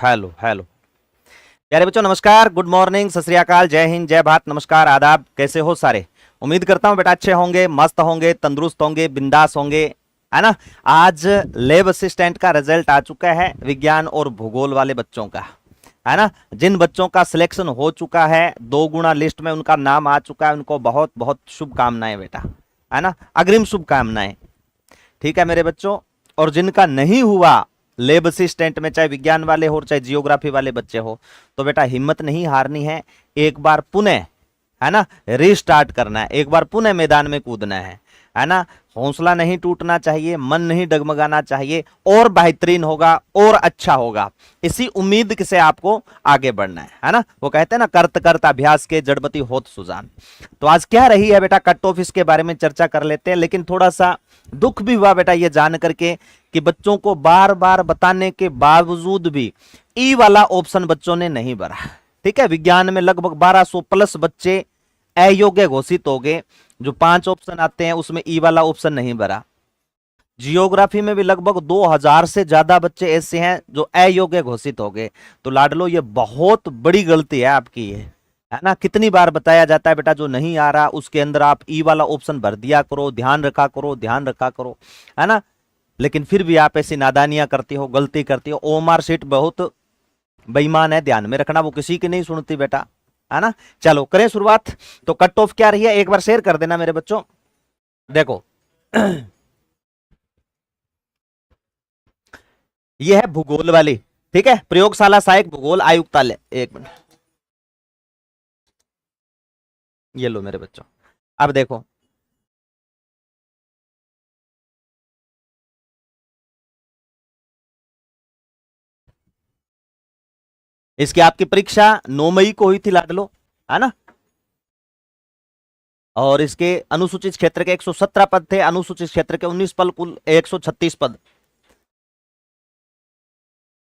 Hello hello. प्यारे बच्चों नमस्कार, गुड मॉर्निंग, सत श्री अकाल, जय हिंद, जय भारत, नमस्कार, आदाब। कैसे हो सारे? उम्मीद करता हूं बेटा अच्छे होंगे, मस्त होंगे, तंदुरुस्त होंगे, बिंदास होंगे, है ना। आज लैब असिस्टेंट का रिजल्ट आ चुका है विज्ञान और भूगोल वाले बच्चों का, है ना। जिन बच्चों का सिलेक्शन हो चुका है, 2 गुना लिस्ट में उनका नाम आ चुका है, उनको बहुत बहुत शुभकामनाएं बेटा, है ना, अग्रिम शुभकामनाएं। ठीक है मेरे बच्चों। और जिनका नहीं हुआ लेब असिस्टेंट में, चाहे विज्ञान वाले हो चाहे जियोग्राफी वाले बच्चे हो, तो बेटा हिम्मत नहीं हारनी है। एक बार पुनः, है ना, रीस्टार्ट करना है, एक बार पुनः मैदान में कूदना है ना। हौसला नहीं टूटना चाहिए, मन नहीं डगमगाना चाहिए, और बेहतरीन होगा और अच्छा होगा, इसी उम्मीद से आपको आगे बढ़ना है ना। वो कहते हैं ना, करत करत अभ्यास के जड़बती होत सुजान। तो आज क्या रही है बेटा कट ऑफ, इसके बारे में चर्चा कर लेते हैं। लेकिन थोड़ा सा दुख भी हुआ बेटा ये जान करके कि बच्चों को बार बार बताने के बावजूद भी ई वाला ऑप्शन बच्चों ने नहीं भरा। ठीक है, विज्ञान में लगभग 1200 प्लस बच्चे अयोग्य घोषित हो गए। जो 5 ऑप्शन आते हैं उसमें ई वाला ऑप्शन नहीं भरा। जियोग्राफी में भी लगभग 2000 से ज्यादा बच्चे ऐसे हैं जो अयोग्य घोषित हो गए। तो लाडलो ये बहुत बड़ी गलती है आपकी, ये है ना। कितनी बार बताया जाता है बेटा, जो नहीं आ रहा उसके अंदर आप ई वाला ऑप्शन भर दिया करो, ध्यान रखा करो, ध्यान रखा करो, है ना। लेकिन फिर भी आप ऐसी नादानियां करती हो, गलती करती हो। ओमार सीट बहुत बेईमान है, ध्यान में रखना, वो किसी की नहीं सुनती बेटा, है ना। चलो करें शुरुआत। तो कट ऑफ क्या रही है एक बार शेयर कर देना मेरे बच्चों। देखो ये है भूगोल वाली, ठीक है, प्रयोगशाला सहायक भूगोल आयुक्तालय। एक मिनट, ये लो मेरे बच्चों। अब देखो इसकी आपकी परीक्षा 9 मई को हुई थी लाडलो, है ना। और इसके अनुसूचित क्षेत्र के 117 पद थे, अनुसूचित क्षेत्र के 19 पद, कुल 136 पद।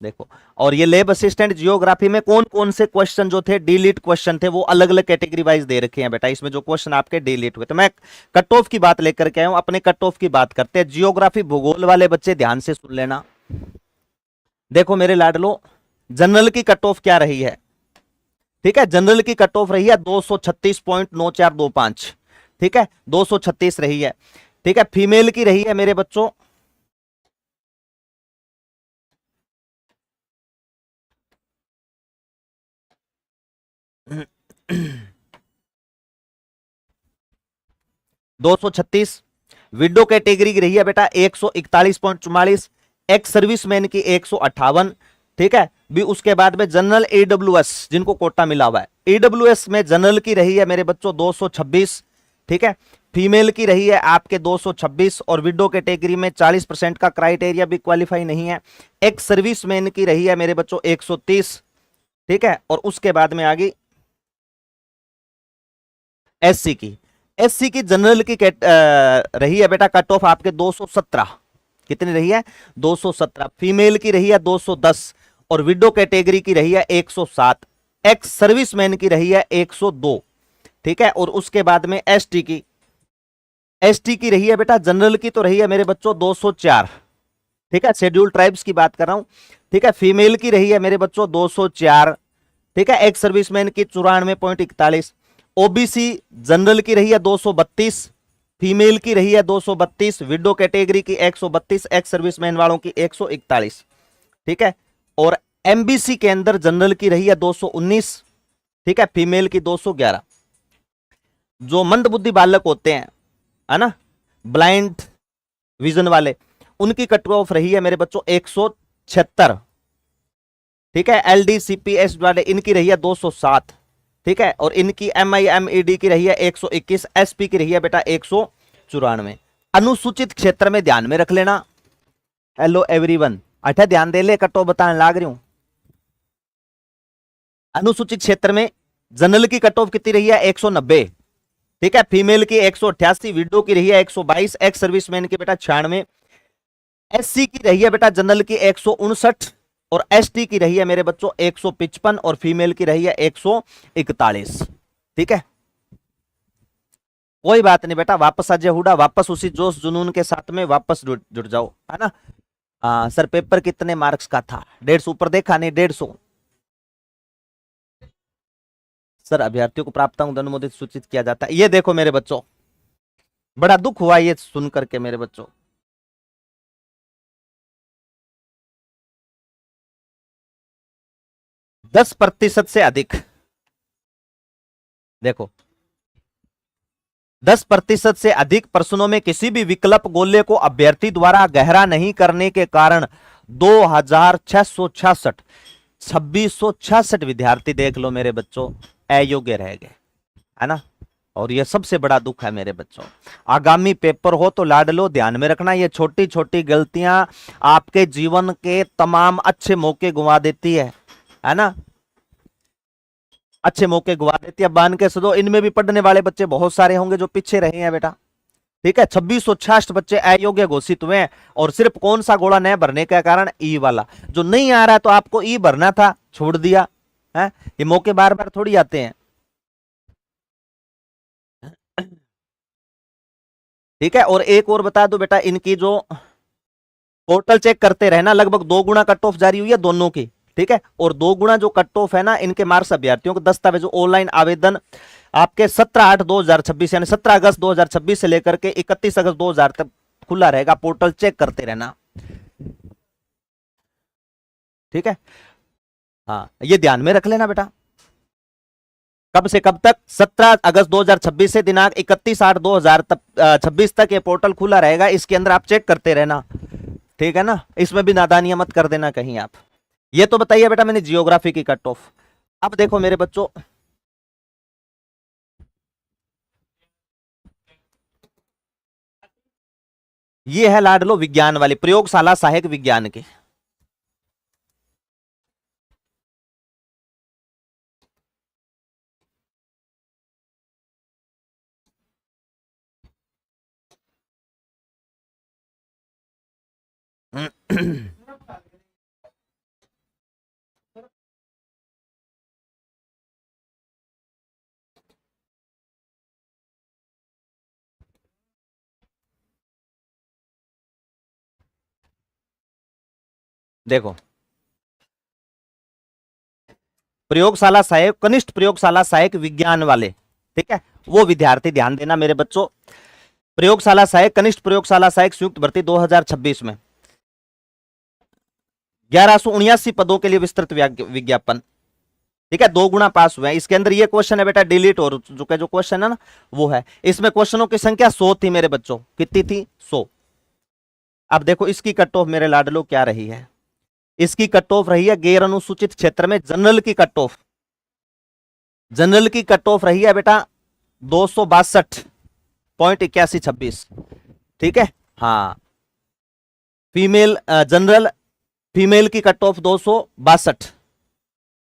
देखो, और ये लेब असिस्टेंट जियोग्राफी में कौन कौन से क्वेश्चन जो थे डिलीट क्वेश्चन थे, वो अलग अलग कैटेगरी वाइज दे रखे हैं बेटा। इसमें जो क्वेश्चन आपके डिलीट हुए, तो मैं कट ऑफ की बात लेकर के आया हूं। अपने कट ऑफ की बात करते हैं। जियोग्राफी भूगोल वाले बच्चे ध्यान से सुन लेना। देखो मेरे लाडलो, जनरल की कट ऑफ क्या रही है? ठीक है, जनरल की कट ऑफ रही है 236.9425। ठीक है, 236 रही है। ठीक है, फीमेल की रही है मेरे बच्चों 236। विडो कैटेगरी की रही है बेटा 141.44। एक्स सर्विसमैन की 158। ठीक है, भी उसके बाद में जनरल ईडब्ल्यूएस जिनको कोटा मिला हुआ है, ईडब्ल्यूएस में जनरल की रही है मेरे बच्चों 226। ठीक है, फीमेल की रही है आपके 226, और विडो कैटेगरी में 40% का क्राइटेरिया भी क्वालिफाई नहीं है। एक्स सर्विसमैन की रही है मेरे बच्चों 130। ठीक है, और उसके बाद में आ गई एससी की। एससी की जनरल की रही है बेटा कट ऑफ आपके 217। कितनी रही है? 217। फीमेल की रही है 210, और विडो कैटेगरी की रही है 107। एक्स सर्विसमैन की रही है 102। ठीक है, और उसके बाद में एसटी की, एसटी की रही है बेटा, जनरल की तो रही है मेरे बच्चों 204। ठीक है, शेड्यूल ट्राइब्स की बात कर रहा हूं। ठीक है, फीमेल की रही है मेरे बच्चों 204। ठीक है, एक्स सर्विसमैन की 94.41। ओबीसी जनरल की रही है 232, फीमेल की रही है 232, विडो कैटेगरी की 132, एक्स सर्विसमैन वालों की 141। ठीक है, और एमबीसी के अंदर जनरल की रही है 219। ठीक है, फीमेल की 211। जो मंदबुद्धि बालक होते हैं, है ना, ब्लाइंड विजन वाले, उनकी कट ऑफ रही है मेरे बच्चों 176। ठीक है, एलडीसीपीएस वाले इनकी रही है 207। ठीक है, और इनकी एमआईएमईडी की रही है 121। एसपी की रही है बेटा 194। अनुसूचित क्षेत्र में ध्यान में रख लेना। हेलो एवरीवन, अच्छा ध्यान दे ले, कट ऑफ बताने लाग रही हूं। अनुसूचित क्षेत्र में जनरल की कट ऑफ कितनी रही है? 190। ठीक है, फीमेल की 188, विडो की रही है 122, एक्स सर्विसमैन की बेटा 96। एससी की रही है बेटा जनरल की 159, और एसटी की रही है मेरे बच्चों 155, और फीमेल की रही है 141। ठीक है, कोई बात नहीं बेटा, वापस आ जाए हुडा, वापस उसी जोश जुनून के साथ में वापस जुड़ जाओ, है ना। सर पेपर कितने मार्क्स का था? 150 ऊपर देखा नहीं? 150। सर अभ्यर्थियों को प्राप्तांक अनुमोदित सूचित किया जाता है। ये देखो मेरे बच्चों, बड़ा दुख हुआ ये सुन करके मेरे बच्चों। दस प्रतिशत से अधिक, देखो 10% से अधिक प्रश्नों में किसी भी विकल्प गोले को अभ्यर्थी द्वारा गहरा नहीं करने के कारण 2666 2666 विद्यार्थी, देख लो मेरे बच्चों, अयोग्य रह गए, है ना। और ये सबसे बड़ा दुख है मेरे बच्चों। आगामी पेपर हो तो लाडलो ध्यान में रखना, ये छोटी छोटी गलतियां आपके जीवन के तमाम अच्छे मौके गंवा देती है ना, अच्छे मौके गंवा देती है। बांध के सदो, इनमें भी पढ़ने वाले बच्चे बहुत सारे होंगे जो पीछे रहे हैं बेटा, ठीक है। 2666 बच्चे अयोग्य घोषित हुए हैं, और सिर्फ कौन सा गोला न भरने के कारण? ई वाला। जो नहीं आ रहा है तो आपको ई भरना था, छोड़ दिया है। ये मौके बार बार थोड़ी आते हैं, ठीक है। और एक और बता दो बेटा, इनकी जो पोर्टल चेक करते रहना, लगभग 2 गुना कट ऑफ जारी हुई है दोनों की, ठीक है। और 2 गुना जो कट ऑफ है ना, इनके मार्क्स अभ्यर्थियों को दस्तावेज ऑनलाइन आवेदन आपके 17/8/2026 यानी 17 अगस्त 2026 से लेकर के 31 अगस्त 2000 तक खुला रहेगा। पोर्टल चेक करते रहना, ठीक है। हाँ, ये ध्यान में रख लेना बेटा। कब से कब तक? 17 अगस्त 2026 से दिनांक 31/8/2026 तक ये पोर्टल खुला रहेगा। इसके अंदर आप चेक करते रहना, ठीक है ना। इसमें भी नादानियां मत कर देना कहीं आप। ये तो बताइए बेटा मैंने जियोग्राफी की कट ऑफ। अब देखो मेरे बच्चों, ये है लाडलो विज्ञान वाली, प्रयोगशाला सहायक विज्ञान के। देखो प्रयोगशाला सहायक, कनिष्ठ प्रयोगशाला सहायक विज्ञान वाले, ठीक है, वो विद्यार्थी ध्यान देना मेरे बच्चों। प्रयोगशाला सहायक, कनिष्ठ प्रयोगशाला सहायक संयुक्त भर्ती 2026 में 1179 पदों के लिए विस्तृत विज्ञापन, ठीक है। 2 गुना पास हुए हैं। इसके अंदर ये क्वेश्चन है बेटा डिलीट हो चुका है, जो क्वेश्चन है ना वो है। इसमें क्वेश्चनों की संख्या 100 थी मेरे बच्चों। कितनी थी? 100। अब देखो इसकी कट ऑफ मेरे लाडलो क्या रही है। इसकी कट ऑफ रही है गैर अनुसूचित क्षेत्र में जनरल की कट ऑफ, जनरल की कट ऑफ रही है बेटा 262.8126, ठीक है। हाँ, फीमेल जनरल फीमेल की कट ऑफ 262,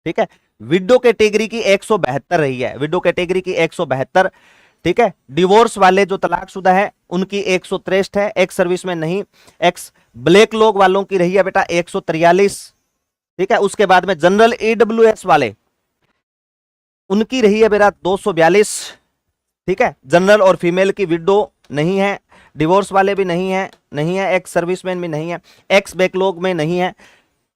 ठीक है। विडो कैटेगरी की 172 रही है, विडो कैटेगरी की 172, ठीक है। डिवोर्स वाले जो तलाकशुदा है उनकी 163 है, एक्स सर्विस में नहीं। एक्स ब्लैक लोग वालों की रही है बेटा 143, ठीक है। उसके बाद में जनरल ईडब्ल्यूएस वाले उनकी रही है बेटा 242, ठीक है। जनरल और फीमेल की विडो नहीं है, डिवोर्स वाले भी नहीं है, नहीं है, एक्स सर्विसमैन भी नहीं है, एक्स बैकलॉग में नहीं है।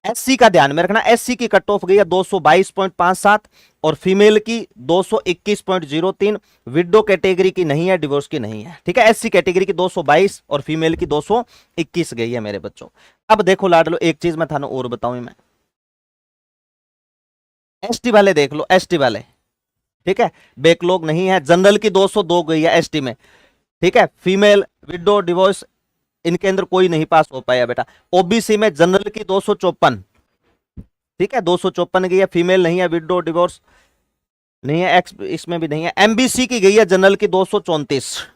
एससी का ध्यान में रखना, एससी की कट ऑफ गई है 222.57 और फीमेल की 221.03। विडो कैटेगरी की नहीं है, डिवोर्स की नहीं है, ठीक है। एससी कैटेगरी की 222 और फीमेल की 221 गई है मेरे बच्चों। अब देखो लाडलो एक चीज मैं थानू और बताऊं, मैं एसटी वाले देख लो, एसटी वाले, ठीक है, बैकलॉग नहीं है। जनरल की 202 गई है एसटी में, ठीक है। फीमेल विडो डिवोर्स इनके अंदर कोई नहीं पास हो पाया बेटा। ओबीसी में जनरल की 254, ठीक है, 254 गई है। फीमेल नहीं है, विडो डिवोर्स नहीं है, एक्स इसमें भी नहीं है। एमबीसी की गई है जनरल की 234,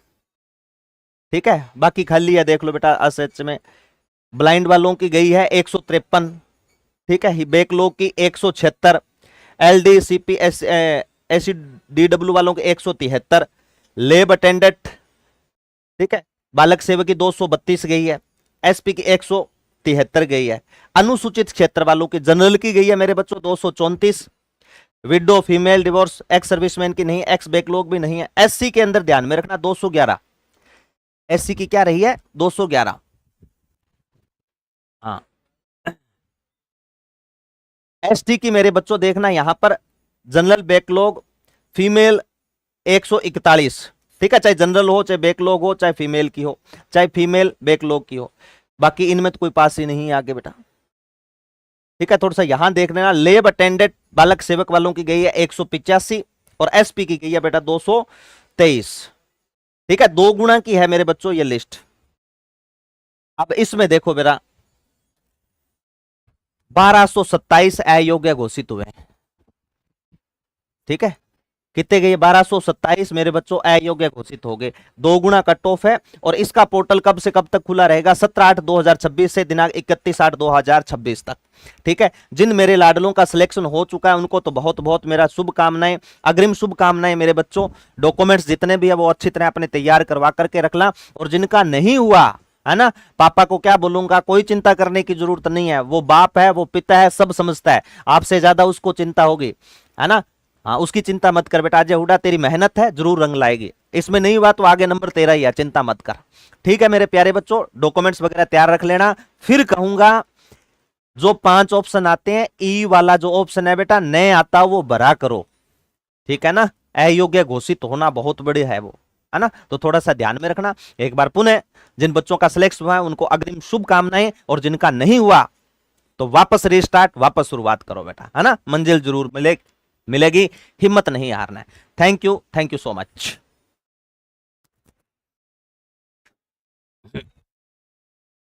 ठीक है। बाकी खाली है, देख लो बेटा। एसएच में ब्लाइंड वालों की गई है 153, ठीक है। बैकलॉग की 176, एलडी सीपी एसी डीडब्ल्यू वालों के 173, लेब अटेंडेंट, ठीक है, बालक सेवक की 232 गई है, एसपी की 173 गई है। अनुसूचित क्षेत्र वालों की जनरल की गई है मेरे बच्चों 234, window female divorce ex serviceman की नहीं, एक्स बैकलॉग भी नहीं है। एससी के अंदर ध्यान में रखना 211, एससी की क्या रही है 211, हाँ, एसटी की मेरे बच्चों देखना यहां पर जनरल बैकलॉग फीमेल 141, ठीक है, चाहे जनरल हो, चाहे बैकलॉग हो, चाहे फीमेल की हो, चाहे फीमेल बैकलॉग की हो, बाकी इनमें तो कोई पास ही नहीं है आगे बेटा, ठीक है। थोड़ा सा यहां देख लेना, लेब अटेंडेंट बालक सेवक वालों की गई है 185 और एसपी की गई है बेटा 223, ठीक है, 2 गुना की है मेरे बच्चों ये लिस्ट। अब इसमें देखो बेटा 1227 अयोग्य घोषित हुए, ठीक है, कितने गए 1227 मेरे बच्चों अयोग्य घोषित हो गए, 2 गुना कट ऑफ है। और इसका पोर्टल कब से कब तक खुला रहेगा, 17/8/2026 से दिनांक 31/8/2026 तक, ठीक है। जिन मेरे लाडलों का सिलेक्शन हो चुका है उनको तो बहुत बहुत मेरा शुभकामनाएं, अग्रिम शुभकामनाएं मेरे बच्चों। डॉक्यूमेंट्स जितने भी है वो अच्छी तरह अपने तैयार करवा करके रखना, और जिनका नहीं हुआ है ना, पापा को क्या बोलूंगा, कोई चिंता करने की जरूरत नहीं है, वो बाप है, वो पिता है, सब समझता है, आपसे ज्यादा उसको चिंता होगी, है ना। हाँ, उसकी चिंता मत कर बेटा, अजय हुडा तेरी मेहनत है, जरूर रंग लाएगी, इसमें नहीं हुआ तो आगे नंबर तेरा ही है, चिंता मत कर, ठीक है मेरे प्यारे बच्चों। डॉक्यूमेंट्स वगैरह तैयार रख लेना। फिर कहूंगा जो 5 ऑप्शन आते हैं, ई वाला जो ऑप्शन है बेटा नए आता वो भरा करो, ठीक है ना, अयोग्य घोषित होना बहुत बड़ी है वो, है ना, तो थोड़ा सा ध्यान में रखना। एक बार पुनः जिन बच्चों का सिलेक्ट हुआ है उनको अग्रिम शुभकामनाएं, और जिनका नहीं हुआ तो वापस रीस्टार्ट, वापस शुरुआत करो बेटा, है ना, मंजिल जरूर मिलेगी, हिम्मत नहीं हारना है। Thank you so much.